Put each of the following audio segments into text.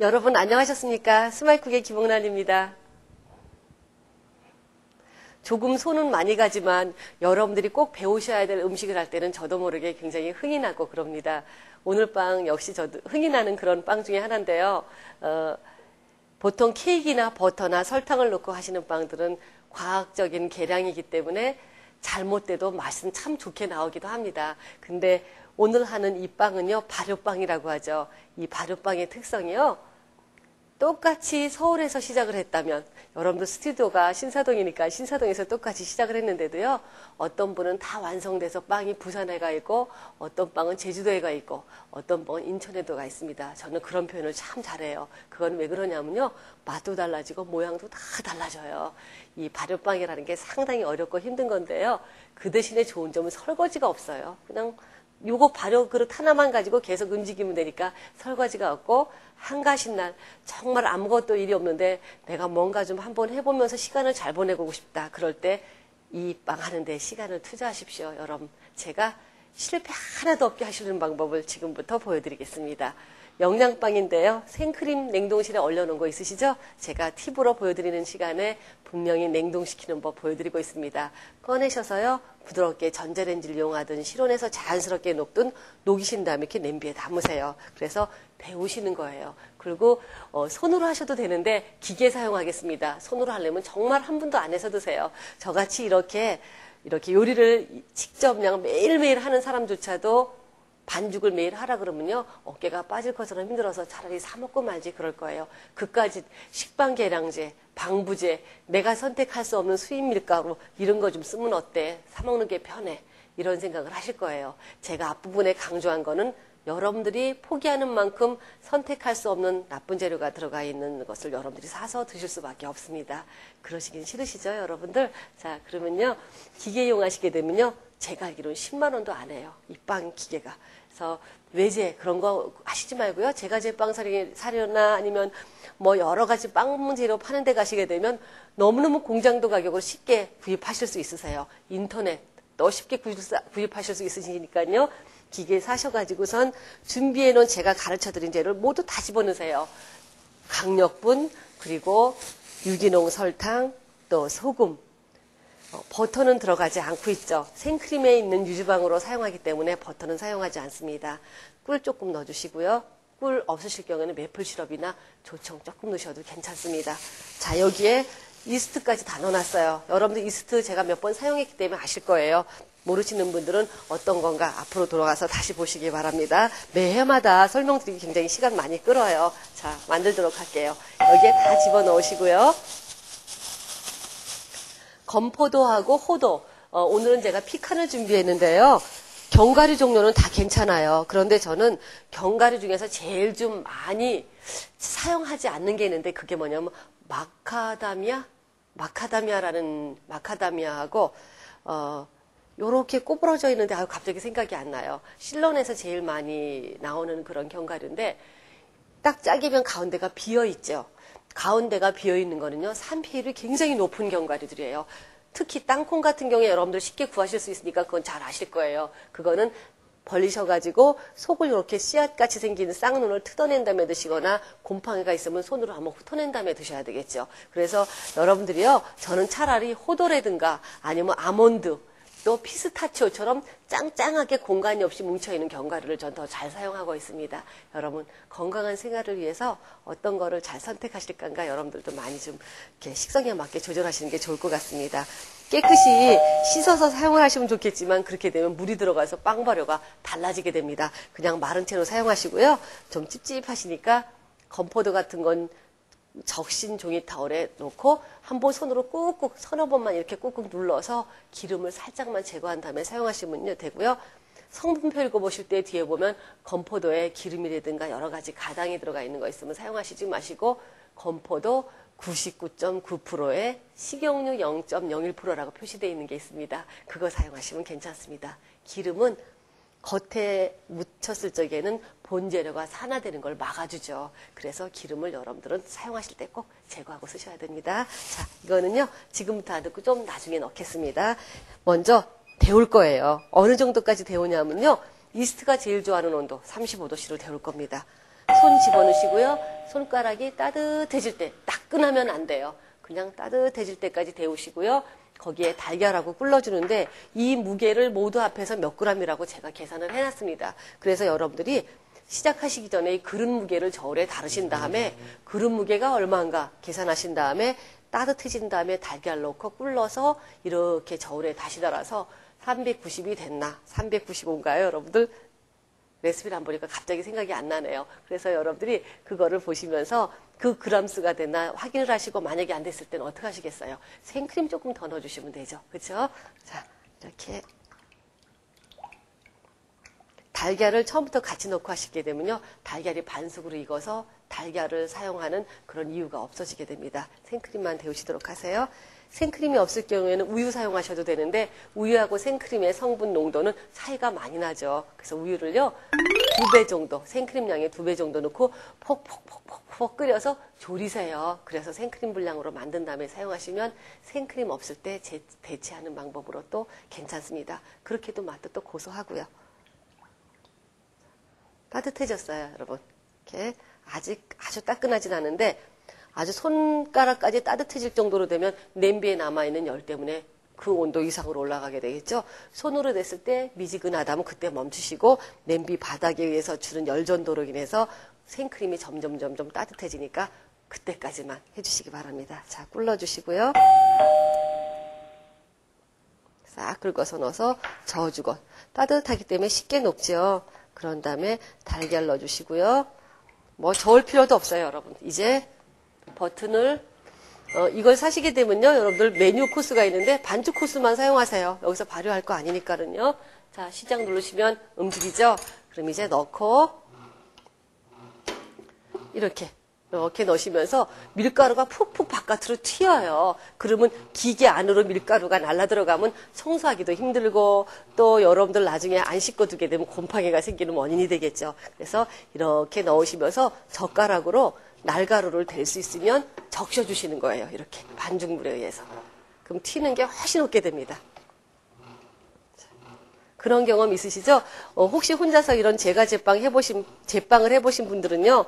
여러분 안녕하셨습니까? 스마일쿡의 김홍란입니다. 조금 손은 많이 가지만 여러분들이 꼭 배우셔야 될 음식을 할 때는 저도 모르게 굉장히 흥이 나고 그럽니다. 오늘 빵 역시 저도 흥이 나는 그런 빵 중에 하나인데요. 보통 케이크나 버터나 설탕을 넣고 하시는 빵들은 과학적인 계량이기 때문에 잘못돼도 맛은 참 좋게 나오기도 합니다. 근데 오늘 하는 이 빵은요, 발효빵이라고 하죠. 이 발효빵의 특성이요, 똑같이 서울에서 시작을 했다면, 여러분들 스튜디오가 신사동이니까 신사동에서 똑같이 시작을 했는데도요, 어떤 분은 다 완성돼서 빵이 부산에 가 있고, 어떤 빵은 제주도에 가 있고, 어떤 빵은 인천에도 가 있습니다. 저는 그런 표현을 참 잘해요. 그건 왜 그러냐면요, 맛도 달라지고 모양도 다 달라져요. 이 발효빵이라는 게 상당히 어렵고 힘든 건데요, 그 대신에 좋은 점은 설거지가 없어요. 그냥 요거 발효 그릇 하나만 가지고 계속 움직이면 되니까 설거지가 없고, 한가신 날 정말 아무것도 일이 없는데 내가 뭔가 좀 한번 해보면서 시간을 잘 보내고 싶다. 그럴 때 이 빵 하는데 시간을 투자하십시오. 여러분, 제가 실패 하나도 없게 하시는 방법을 지금부터 보여드리겠습니다. 영양빵인데요. 생크림 냉동실에 얼려놓은 거 있으시죠? 제가 팁으로 보여드리는 시간에 분명히 냉동시키는 법 보여드리고 있습니다. 꺼내셔서요, 부드럽게 전자레인지를 이용하든 실온에서 자연스럽게 녹이신 다음에 이렇게 냄비에 담으세요. 그래서 데우시는 거예요. 그리고 손으로 하셔도 되는데 기계 사용하겠습니다. 손으로 하려면 정말 한 분도 안 해서 드세요. 저같이 이렇게 요리를 직접 그냥 매일매일 하는 사람조차도 반죽을 매일 하라 그러면요, 어깨가 빠질 것처럼 힘들어서 차라리 사 먹고 말지 그럴 거예요. 그까지 식빵 계량제, 방부제, 내가 선택할 수 없는 수입 밀가루 이런 거 좀 쓰면 어때? 사 먹는 게 편해. 이런 생각을 하실 거예요. 제가 앞부분에 강조한 거는 여러분들이 포기하는 만큼 선택할 수 없는 나쁜 재료가 들어가 있는 것을 여러분들이 사서 드실 수밖에 없습니다. 그러시긴 싫으시죠, 여러분들? 자, 그러면요, 기계 이용하시게 되면요, 제가 알기로는 10만 원도 안 해요. 이 빵 기계가. 그래서 외제 그런 거 하시지 말고요. 제가 제 빵 사려나 아니면 뭐 여러 가지 빵 재료 파는 데 가시게 되면 너무너무 공장도 가격으로 쉽게 구입하실 수 있으세요. 인터넷 또 쉽게 구입하실 수 있으시니까요. 기계 사셔가지고선 준비해 놓은 제가 가르쳐 드린 재료를 모두 다 집어넣으세요. 강력분, 그리고 유기농 설탕, 또 소금, 버터는 들어가지 않고 있죠. 생크림에 있는 유지방으로 사용하기 때문에 버터는 사용하지 않습니다. 꿀 조금 넣어주시고요. 꿀 없으실 경우에는 메플 시럽이나 조청 조금 넣으셔도 괜찮습니다. 자, 여기에 이스트까지 다 넣어놨어요. 여러분들 이스트 제가 몇 번 사용했기 때문에 아실 거예요. 모르시는 분들은 어떤 건가 앞으로 돌아가서 다시 보시기 바랍니다. 매해마다 설명드리기 굉장히 시간 많이 끌어요. 자, 만들도록 할게요. 여기에 다 집어넣으시고요. 건포도하고 호도, 오늘은 제가 피칸을 준비했는데요. 견과류 종류는 다 괜찮아요. 그런데 저는 견과류 중에서 제일 좀 많이 사용하지 않는 게 있는데 그게 뭐냐면 마카다미아하고 요렇게 꼬부러져 있는데 갑자기 생각이 안 나요. 실론에서 제일 많이 나오는 그런 견과류인데 딱 짜기면 가운데가 비어있죠. 가운데가 비어있는 거는요, 산패율이 굉장히 높은 견과류들이에요. 특히 땅콩 같은 경우에 여러분들 쉽게 구하실 수 있으니까 그건 잘 아실 거예요. 그거는 벌리셔가지고 속을 이렇게 씨앗같이 생긴 쌍눈을 뜯어낸 다음에 드시거나 곰팡이가 있으면 손으로 한번 훑어낸 다음에 드셔야 되겠죠. 그래서 여러분들이요, 저는 차라리 호도라든가 아니면 아몬드, 또 피스타치오처럼 짱짱하게 공간이 없이 뭉쳐있는 견과류를 전 더 잘 사용하고 있습니다. 여러분, 건강한 생활을 위해서 어떤 거를 잘 선택하실 건가 여러분들도 많이 좀 이렇게 식성에 맞게 조절하시는 게 좋을 것 같습니다. 깨끗이 씻어서 사용하시면 좋겠지만 그렇게 되면 물이 들어가서 빵 발효가 달라지게 됩니다. 그냥 마른 채로 사용하시고요. 좀 찝찝하시니까 건포도 같은 건 적신 종이 타월에 놓고 한번 손으로 꾹꾹 서너 번만 이렇게 꾹꾹 눌러서 기름을 살짝만 제거한 다음에 사용하시면 되고요. 성분표 읽어보실 때 뒤에 보면 건포도에 기름이라든가 여러 가지 가당이 들어가 있는 거 있으면 사용하시지 마시고 건포도 99.9%에 식용유 0.01%라고 표시되어 있는 게 있습니다. 그거 사용하시면 괜찮습니다. 기름은 겉에 묻혔을 적에는 본재료가 산화되는 걸 막아주죠. 그래서 기름을 여러분들은 사용하실 때 꼭 제거하고 쓰셔야 됩니다. 자, 이거는요, 지금부터 안 넣고 좀 나중에 넣겠습니다. 먼저 데울 거예요. 어느 정도까지 데우냐면요, 이스트가 제일 좋아하는 온도 35도씨로 데울 겁니다. 손 집어넣으시고요. 손가락이 따뜻해질 때, 따끈하면 안 돼요. 그냥 따뜻해질 때까지 데우시고요. 거기에 달걀하고 꿀러주는데 이 무게를 모두 합해서 몇 g이라고 제가 계산을 해놨습니다. 그래서 여러분들이 시작하시기 전에 이 그릇 무게를 저울에 다르신 다음에 그릇 무게가 얼마인가 계산하신 다음에 따뜻해진 다음에 달걀 넣고 꿀러서 이렇게 저울에 다시 달아서 390이 됐나 395인가요 여러분들? 레시피를 안 보니까 갑자기 생각이 안 나네요. 그래서 여러분들이 그거를 보시면서 그 그람수가 됐나 확인을 하시고 만약에 안 됐을 때는 어떻게 하시겠어요? 생크림 조금 더 넣어주시면 되죠. 그렇죠? 자, 이렇게 달걀을 처음부터 같이 넣고 하시게 되면요. 달걀이 반숙으로 익어서 달걀을 사용하는 그런 이유가 없어지게 됩니다. 생크림만 데우시도록 하세요. 생크림이 없을 경우에는 우유 사용하셔도 되는데 우유하고 생크림의 성분 농도는 차이가 많이 나죠. 그래서 우유를요. 2배 정도, 생크림 양의 2배 정도 넣고 퍽 끓여서 졸이세요. 그래서 생크림 분량으로 만든 다음에 사용하시면 생크림 없을 때 대체하는 방법으로 또 괜찮습니다. 그렇게 해도 맛도 또 고소하고요. 따뜻해졌어요, 여러분. 이렇게 아직 아주 따끈하진 않은데 아주 손가락까지 따뜻해질 정도로 되면 냄비에 남아있는 열 때문에 그 온도 이상으로 올라가게 되겠죠. 손으로 냈을 때 미지근하다면 그때 멈추시고 냄비 바닥에 의해서 주는 열 전도로 인해서 생크림이 점점 따뜻해지니까 그때까지만 해주시기 바랍니다. 자, 꿀러주시고요. 싹 긁어서 넣어서 저어주고 따뜻하기 때문에 쉽게 녹죠. 그런 다음에 달걀 넣어주시고요. 뭐 저을 필요도 없어요, 여러분. 이제 버튼을 이걸 사시게 되면요, 여러분들 메뉴 코스가 있는데 반죽 코스만 사용하세요. 여기서 발효할 거 아니니까는요. 자, 시작 누르시면 움직이죠. 그럼 이제 넣고 이렇게 넣으시면서 밀가루가 푹푹 바깥으로 튀어요. 그러면 기계 안으로 밀가루가 날라 들어가면 청소하기도 힘들고 또 여러분들 나중에 안 씻고 두게 되면 곰팡이가 생기는 원인이 되겠죠. 그래서 이렇게 넣으시면서 젓가락으로 날가루를 댈 수 있으면 적셔주시는 거예요. 이렇게 반죽물에 의해서. 그럼 튀는 게 훨씬 없게 됩니다. 그런 경험 있으시죠? 혹시 혼자서 이런 제빵을 해보신 분들은요,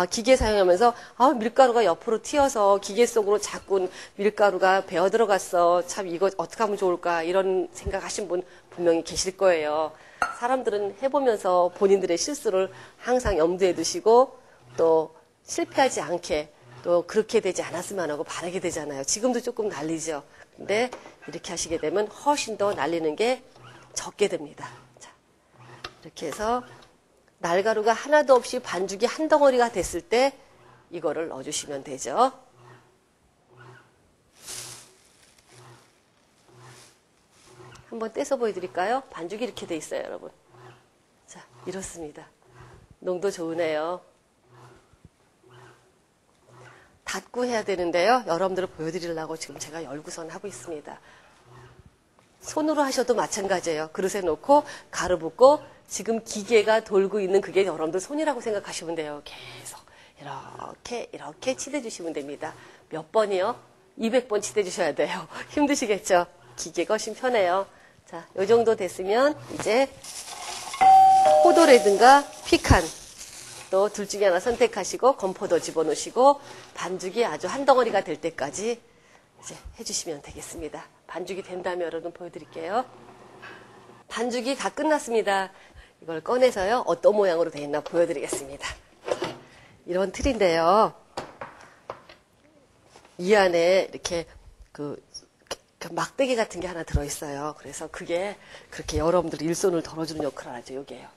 기계 사용하면서, 밀가루가 옆으로 튀어서 기계 속으로 자꾸 밀가루가 배어 들어갔어. 참 이거 어떻게 하면 좋을까. 이런 생각하신 분 분명히 계실 거예요. 사람들은 해보면서 본인들의 실수를 항상 염두에 두시고 또 실패하지 않게 또 그렇게 되지 않았으면 하고 바라게 되잖아요. 지금도 조금 날리죠. 근데 이렇게 하시게 되면 훨씬 더 날리는 게 적게 됩니다. 자, 이렇게 해서 날가루가 하나도 없이 반죽이 한 덩어리가 됐을 때 이거를 넣어주시면 되죠. 한번 떼서 보여드릴까요? 반죽이 이렇게 돼 있어요, 여러분. 자, 이렇습니다. 농도 좋으네요. 닫고 해야 되는데요. 여러분들을 보여드리려고 지금 제가 열구선 하고 있습니다. 손으로 하셔도 마찬가지예요. 그릇에 놓고 가루 붓고 지금 기계가 돌고 있는 그게 여러분들 손이라고 생각하시면 돼요. 계속 이렇게 치대주시면 됩니다. 몇 번이요? 200번 치대주셔야 돼요. 힘드시겠죠? 기계가 훨씬 편해요. 자, 요 정도 됐으면 이제 포도라든가 피칸 또 둘 중에 하나 선택하시고 건포도 집어넣으시고 반죽이 아주 한 덩어리가 될 때까지 이제 해주시면 되겠습니다. 반죽이 된 다음에 여러분 보여드릴게요. 반죽이 다 끝났습니다. 이걸 꺼내서요. 어떤 모양으로 되어 있나 보여드리겠습니다. 이런 틀인데요. 이 안에 이렇게 그 막대기 같은 게 하나 들어있어요. 그래서 그게 그렇게 여러분들 일손을 덜어주는 역할을 하죠. 요게요.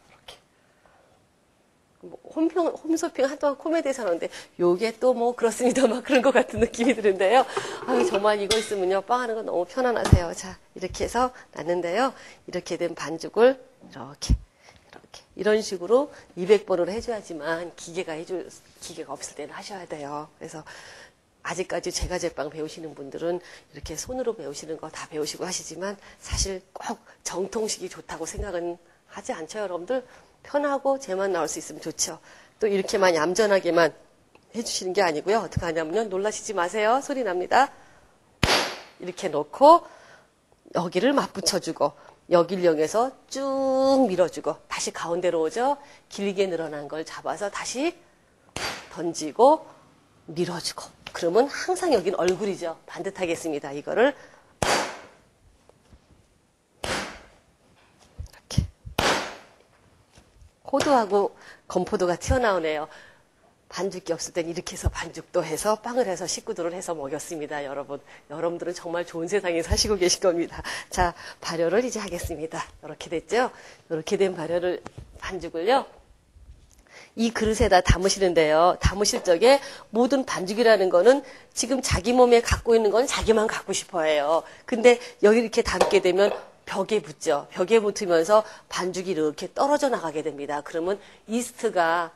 홈쇼핑 한동안 코미디에서 하는데 요게 또 뭐 그렇습니다. 막 그런 것 같은 느낌이 드는데요. 정말 이거 있으면요. 빵하는 거 너무 편안하세요. 자, 이렇게 해서 놨는데요. 이렇게 된 반죽을 이렇게 이런 식으로 200번으로 해줘야지만 기계가 없을 때는 하셔야 돼요. 그래서 아직까지 제과제빵 배우시는 분들은 이렇게 손으로 배우시는 거 다 배우시고 하시지만 사실 꼭 정통식이 좋다고 생각은 하지 않죠, 여러분들? 편하고 제만 나올 수 있으면 좋죠. 또 이렇게만 얌전하게만 해주시는 게 아니고요. 어떻게 하냐면요. 놀라시지 마세요. 소리 납니다. 이렇게 놓고 여기를 맞붙여주고 여기를 이용해서 쭉 밀어주고 다시 가운데로 오죠. 길게 늘어난 걸 잡아서 다시 던지고 밀어주고 그러면 항상 여긴 얼굴이죠. 반듯하겠습니다. 이거를 이렇게 호두하고 건포도가 튀어나오네요. 반죽이 없을 땐 이렇게 해서 반죽도 해서 빵을 해서 식구들을 해서 먹였습니다. 여러분. 여러분들은 정말 좋은 세상에 사시고 계신 겁니다. 자, 발효를 이제 하겠습니다. 이렇게 됐죠? 이렇게 된 반죽을요. 이 그릇에다 담으시는데요. 담으실 적에 모든 반죽이라는 거는 지금 자기 몸에 갖고 있는 건 자기만 갖고 싶어 해요. 근데 여기 이렇게 담게 되면 벽에 붙죠. 벽에 붙으면서 반죽이 이렇게 떨어져 나가게 됩니다. 그러면 이스트가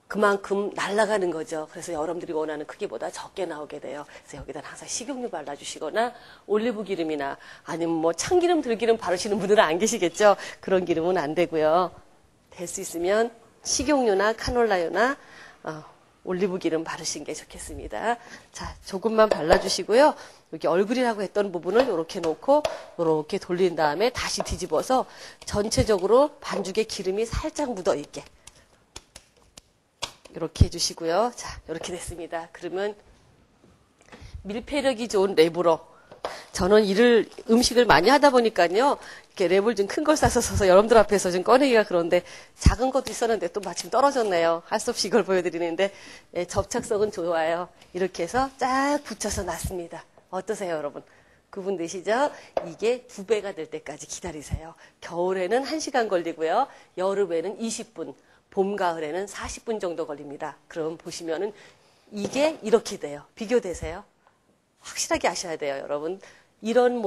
그만큼 날아가는 거죠. 그래서 여러분들이 원하는 크기보다 적게 나오게 돼요. 그래서 여기다 항상 식용유 발라주시거나 올리브 기름이나 아니면 뭐 참기름, 들기름 바르시는 분들은 안 계시겠죠. 그런 기름은 안 되고요. 될 수 있으면 식용유나 카놀라유나 올리브 기름 바르신 게 좋겠습니다. 자, 조금만 발라주시고요. 여기 얼굴이라고 했던 부분을 이렇게 놓고 이렇게 돌린 다음에 다시 뒤집어서 전체적으로 반죽에 기름이 살짝 묻어있게 이렇게 해주시고요. 자, 이렇게 됐습니다. 그러면 밀폐력이 좋은 랩으로 저는 음식을 많이 하다 보니까요. 이렇게 랩을 좀 큰 걸 싸서 써서 여러분들 앞에서 좀 꺼내기가 그런데 작은 것도 있었는데 또 마침 떨어졌네요. 할 수 없이 이걸 보여드리는데 접착성은 좋아요. 이렇게 해서 쫙 붙여서 놨습니다. 어떠세요, 여러분? 구분되시죠? 이게 2배가 될 때까지 기다리세요. 겨울에는 1시간 걸리고요. 여름에는 20분. 봄, 가을에는 40분 정도 걸립니다. 그럼 보시면은 이게 이렇게 돼요. 비교되세요? 확실하게 아셔야 돼요, 여러분. 이런